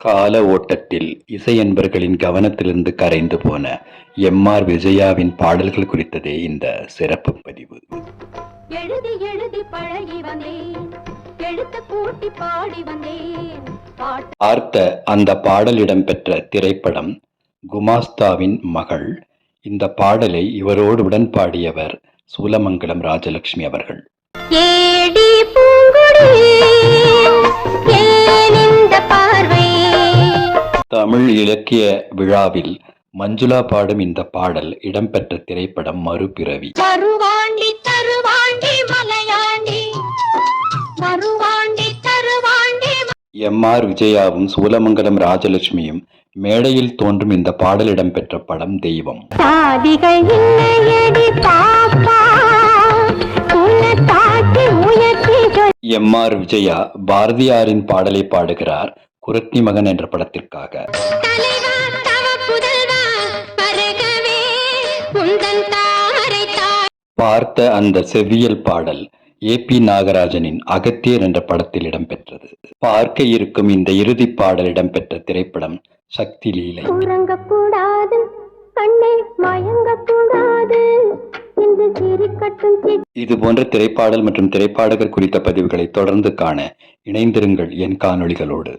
கால ஓட்டத்தில் இசை அன்பர்களின் கவனத்திலிருந்து கரைந்து போன எம்.ஆர். விஜயாவின் பாடல்கள் குறித்ததே இந்த சிறப்பு பதிவு. எழுதி எழுதி பழகி வந்தேன், எழுத்து கூட்டி பாடி வந்தேன். பார்த்த அந்த பாடல் இடம்பெற்ற திரைப்படம் குமாஸ்தாவின் மகள். இந்த பாடலை இவரோடு உடன் பாடியவர் சூலமங்கலம் ராஜலட்சுமி அவர்கள். தமிழ் இலக்கிய விழாவில் மஞ்சுளா பாடும் இந்த பாடல் இடம்பெற்ற திரைப்படம் மறுபிறவி. எம்.ஆர். விஜயாவும் சூலமங்கலம் ராஜலட்சுமியும் மேடையில் தோன்றும் இந்த பாடல் இடம்பெற்ற படம் தெய்வம். எம்.ஆர். விஜயா பாரதியாரின் பாடலை பாடுகிறார் குரத்தி மகன் என்ற படத்திற்காக. பார்த்த அந்த செவ்வியல் பாடல் ஏ.பி. நாகராஜனின் அகத்தியர் என்ற படத்தில் இடம்பெற்றது. பார்க்க இருக்கும் இந்த இறுதி பாடல் இடம்பெற்ற திரைப்படம் சக்தி லீலை. இது போன்ற திரைப்பாடல் மற்றும் திரைப்பாடகர் குறித்த பதிவுகளை தொடர்ந்து காண இணைந்திருங்கள் என் காணொளிகளோடு.